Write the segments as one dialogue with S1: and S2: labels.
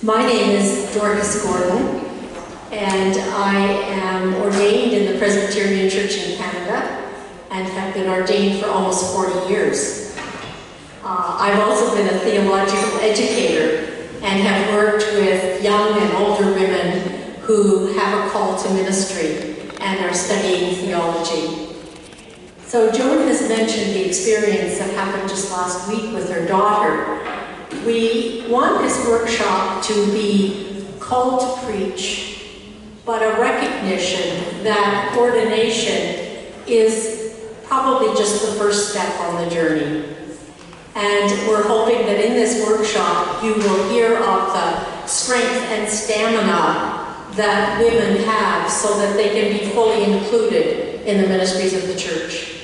S1: My name is Dorcas Gordon, and I am ordained in the Presbyterian Church in Canada and have been ordained for almost 40 years. I've also been a theological educator and have worked with young and older women who have a call to ministry and are studying theology. So Joan has mentioned the experience that happened just last week with her daughter. We want this workshop to be called to preach, but a recognition that ordination is probably just the first step on the journey. And we're hoping that in this workshop you will hear of the strength and stamina that women have so that they can be fully included in the ministries of the church.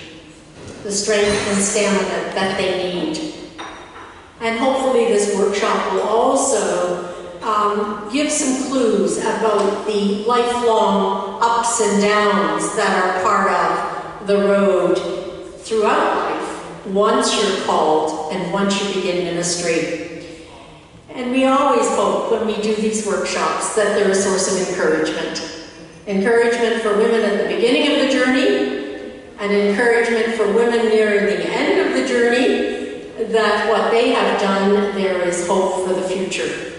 S1: The strength and stamina that they need. And hopefully this workshop will also give some clues about the lifelong ups and downs that are part of the road throughout life, once you're called and once you begin ministry. And we always hope when we do these workshops that they're a source of encouragement. Encouragement for women at the beginning of the journey, and encouragement for women near the end of the journey, that what they have done, there is hope for the future.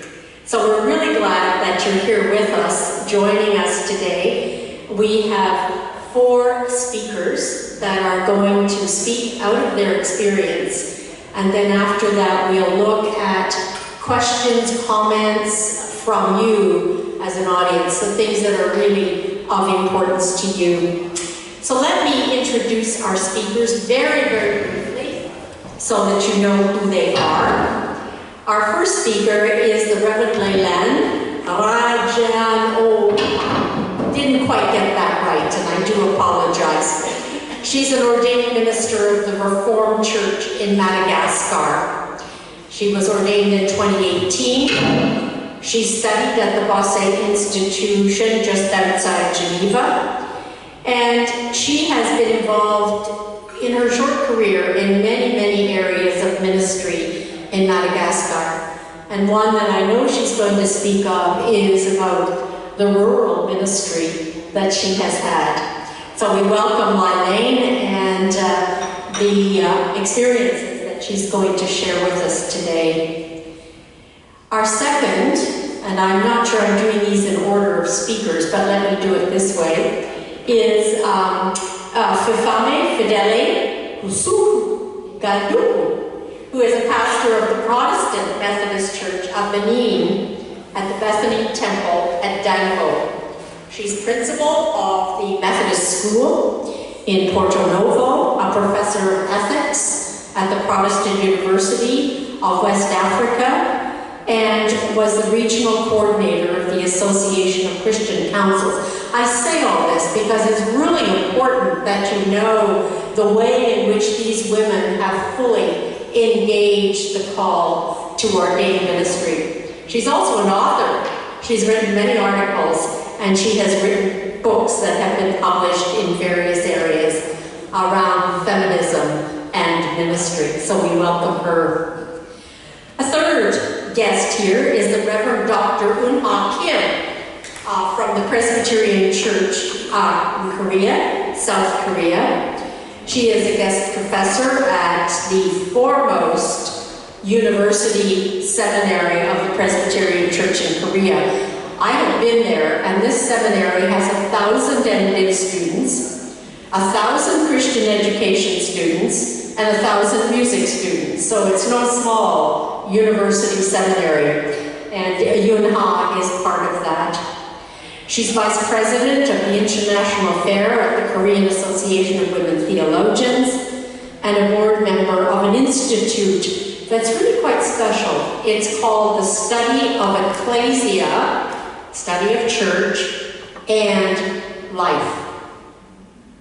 S1: So we're really glad that you're here with us, joining us today. We have 4 speakers that are going to speak out of their experience, and then after that we'll look at questions, comments from you as an audience, so things that are really of importance to you. So let me introduce our speakers very, very briefly, so that you know who they are. Our first speaker is the Reverend Leilani Rajan. Oh, didn't quite get that right, and I do apologize. She's an ordained minister of the Reformed Church in Madagascar. She was ordained in 2018. She studied at the Bosse Institution just outside Geneva, and she has been involved in her short career in many, many areas of ministry in Madagascar. And one that I know she's going to speak of is about the rural ministry that she has had. So we welcome Leilani and the experiences that she's going to share with us today. Our second, and I'm not sure I'm doing these in order of speakers, but let me do it this way, is Fefame Fidele Usuku Gaduku, who is a pastor of the Protestant Methodist Church of Benin at the Bethany Temple at Dango. She's principal of the Methodist School in Porto Novo, a professor of ethics at the Protestant University of West Africa, and was the regional coordinator of the Association of Christian Councils. I say all this because it's really important that you know the way in which these women have fully engaged the call to ordained ministry. She's also an author. She's written many articles, and she has written books that have been published in various areas around feminism and ministry. So we welcome her. A third guest here is the Reverend Dr. Eun-ha Kim from the Presbyterian Church in Korea, South Korea. She is a guest professor at the foremost university seminary of the Presbyterian Church in Korea. I have been there, and this seminary has 1,000 MDiv students, 1,000 Christian education students, and 1,000 music students. So it's no small university seminary, and Eun-ha is part of that. She's vice president of the International Affair at the Korean Association of Women Theologians, and a board member of an institute that's really quite special. It's called the Study of Ecclesia, Study of Church, and Life.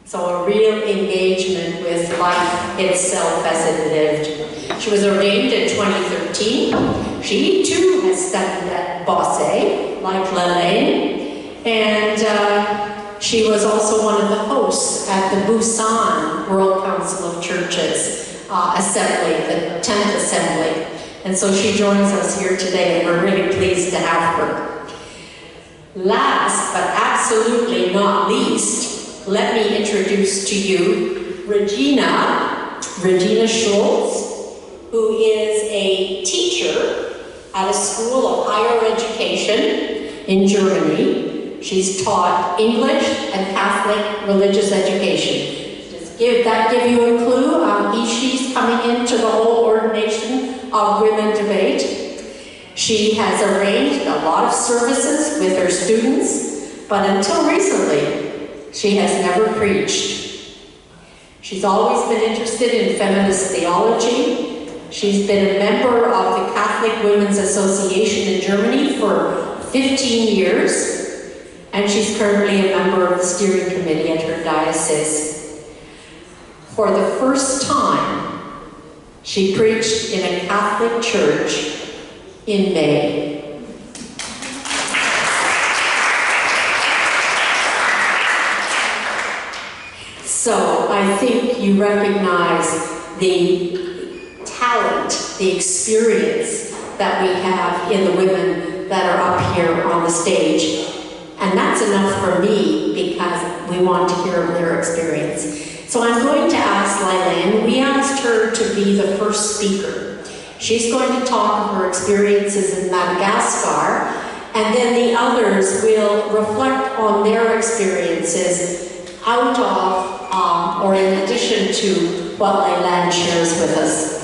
S1: So a real engagement with life itself as it lived. She was ordained in 2013. She too has studied at Bosse, like Leilani, and she was also one of the hosts at the Busan World Council of Churches Assembly, the 10th Assembly. And so she joins us here today, and we're really pleased to have her. Last, but absolutely not least, let me introduce to you Regina Schultz, who is a teacher at a school of higher education in Germany. She's taught English and Catholic religious education. Just give you a clue? She's coming into the whole ordination of women debate. She has arranged a lot of services with her students, but until recently, she has never preached. She's always been interested in feminist theology. She's been a member of the Catholic Women's Association in Germany for 15 years, and she's currently a member of the steering committee at her diocese. For the first time, she preached in a Catholic church in May. So I think you recognize the talent, the experience that we have in the women that are up here on the stage. And that's enough for me because we want to hear their experience. So I'm going to ask Lailan. We asked her to be the first speaker. She's going to talk of her experiences in Madagascar, and then the others will reflect on their experiences out of or in addition to what Lailan shares with us.